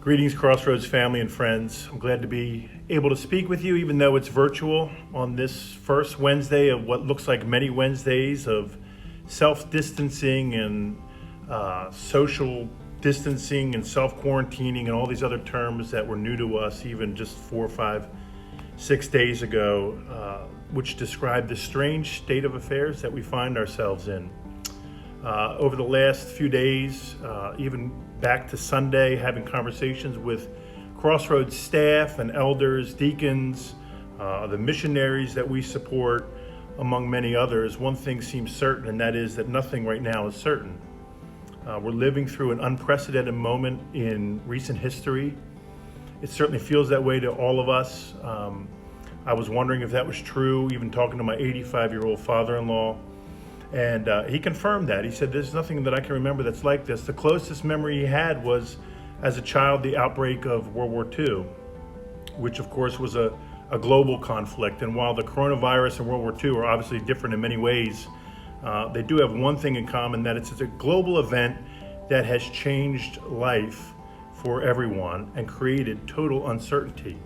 Greetings, Crossroads family and friends. I'm glad to be able to speak with you, even though it's virtual, on this first Wednesday of what looks like many Wednesdays of self-distancing and social distancing and self-quarantining and all these other terms that were new to us even just 4, 5, 6 days ago, which describe the strange state of affairs that we find ourselves in. Over the last few days, even back to Sunday, having conversations with Crossroads staff and elders, deacons, the missionaries that we support, among many others, one thing seems certain, and that is that nothing right now is certain. We're living through an unprecedented moment in recent history. It certainly feels that way to all of us. I was wondering if that was true, even talking to my 85-year-old father-in-law. And he confirmed that. He said, there's nothing that I can remember that's like this. The closest memory he had was, as a child, the outbreak of World War II, which of course was a global conflict. And while the coronavirus and World War II are obviously different in many ways, they do have one thing in common, that it's a global event that has changed life for everyone and created total uncertainty.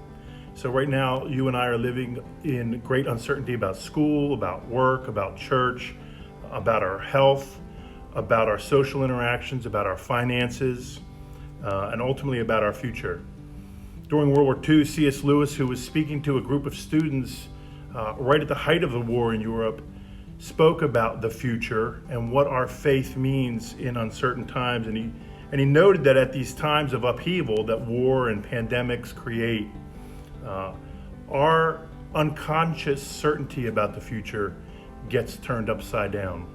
So right now, you and I are living in great uncertainty about school, about work, about church, about our health, about our social interactions, about our finances, and ultimately about our future. During World War II, C.S. Lewis, who was speaking to a group of students right at the height of the war in Europe, spoke about the future and what our faith means in uncertain times. And he noted that at these times of upheaval that war and pandemics create, our unconscious certainty about the future gets turned upside down.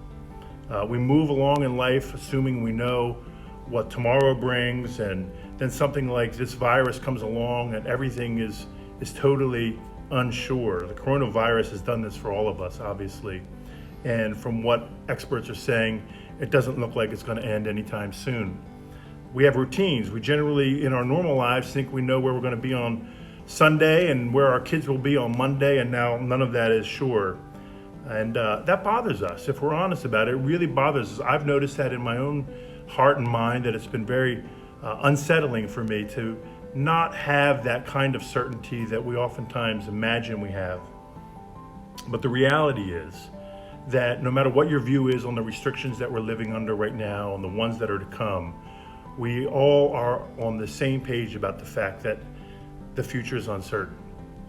We move along in life assuming we know what tomorrow brings, and then something like this virus comes along and everything is totally unsure. The coronavirus has done this for all of us, obviously. And from what experts are saying, it doesn't look like it's going to end anytime soon. We have routines. We generally, in our normal lives, think we know where we're going to be on Sunday and where our kids will be on Monday, and now none of that is sure. And that bothers us. If we're honest about it, it really bothers us. I've noticed that in my own heart and mind, that it's been very unsettling for me to not have that kind of certainty that we oftentimes imagine we have. But the reality is that no matter what your view is on the restrictions that we're living under right now and the ones that are to come, we all are on the same page about the fact that the future is uncertain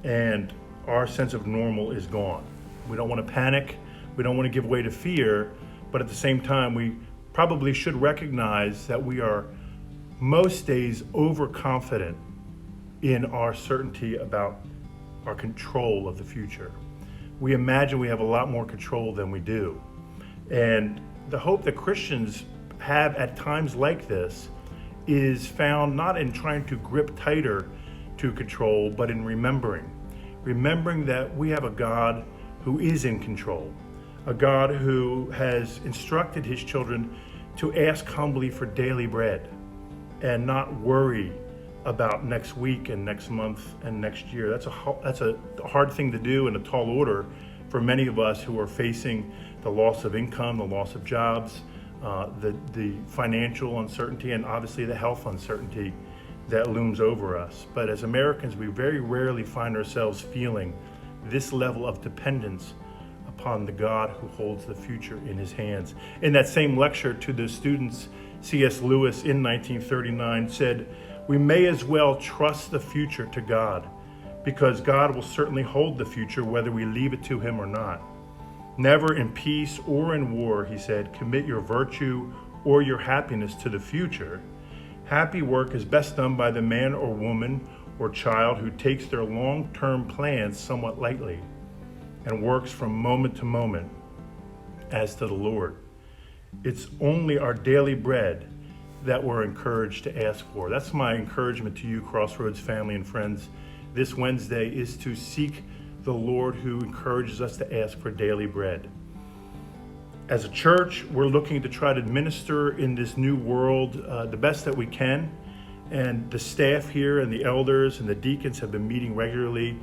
and our sense of normal is gone. We don't want to panic. We don't want to give way to fear. But at the same time, we probably should recognize that we are most days overconfident in our certainty about our control of the future. We imagine we have a lot more control than we do. And the hope that Christians have at times like this is found not in trying to grip tighter to control, but in remembering that we have a God who is in control, a God who has instructed his children to ask humbly for daily bread and not worry about next week and next month and next year. That's a hard thing to do and a tall order for many of us who are facing the loss of income, the loss of jobs, the financial uncertainty, and obviously the health uncertainty that looms over us. But as Americans, we very rarely find ourselves feeling this level of dependence upon the God who holds the future in his hands. In that same lecture to the students, C.S. Lewis in 1939 said, "We may as well trust the future to God, because God will certainly hold the future whether we leave it to him or not. Never in peace or in war," he said, "commit your virtue or your happiness to the future. Happy work is best done by the man or woman or child who takes their long-term plans somewhat lightly and works from moment to moment as to the Lord. It's only our daily bread that we're encouraged to ask for." That's my encouragement to you, Crossroads family and friends, this Wednesday, is to seek the Lord who encourages us to ask for daily bread. As a church, we're looking to try to minister in this new world the best that we can. And the staff here and the elders and the deacons have been meeting regularly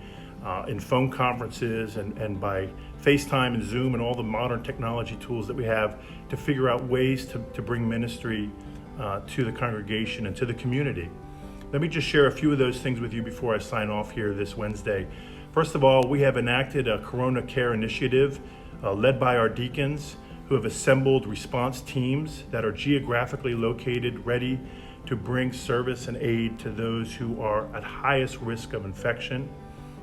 in phone conferences and by FaceTime and Zoom and all the modern technology tools that we have to figure out ways to bring ministry to the congregation and to the community. Let me just share a few of those things with you before I sign off here this Wednesday. First of all, we have enacted a Corona Care initiative led by our deacons who have assembled response teams that are geographically located, ready to bring service and aid to those who are at highest risk of infection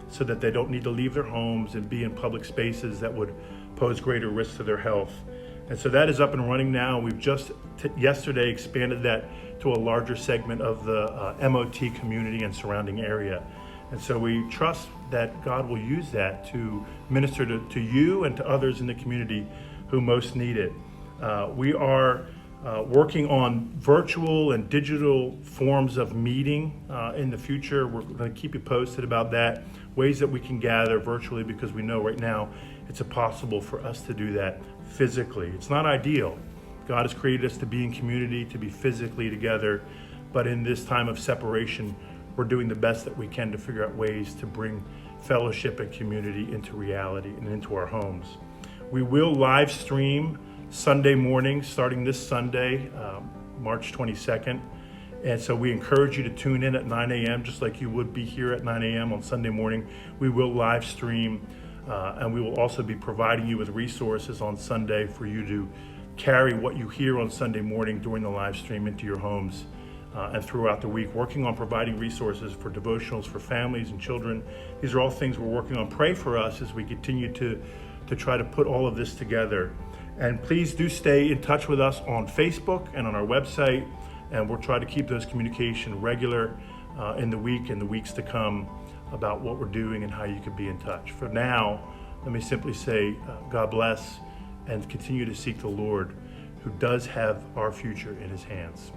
so that they don't need to leave their homes and be in public spaces that would pose greater risk to their health. And so that is up and running now. We've just yesterday expanded that to a larger segment of the MOT community and surrounding area. And so we trust that God will use that to minister to you and to others in the community who most need it. We are working on virtual and digital forms of meeting in the future. We're going to keep you posted about that, ways that we can gather virtually, because we know right now it's impossible for us to do that physically. It's not ideal. God has created us to be in community, to be physically together, but in this time of separation, we're doing the best that we can to figure out ways to bring fellowship and community into reality and into our homes. We will live stream Sunday morning, starting this Sunday, March 22nd. And so we encourage you to tune in at 9 a.m., just like you would be here at 9 a.m. on Sunday morning. We will live stream, and we will also be providing you with resources on Sunday for you to carry what you hear on Sunday morning during the live stream into your homes and throughout the week, working on providing resources for devotionals for families and children. These are all things we're working on. Pray for us as we continue to try to put all of this together. And please do stay in touch with us on Facebook and on our website, and we'll try to keep those communication regular in the week and the weeks to come about what we're doing and how you can be in touch. For now, let me simply say God bless, and continue to seek the Lord, who does have our future in his hands.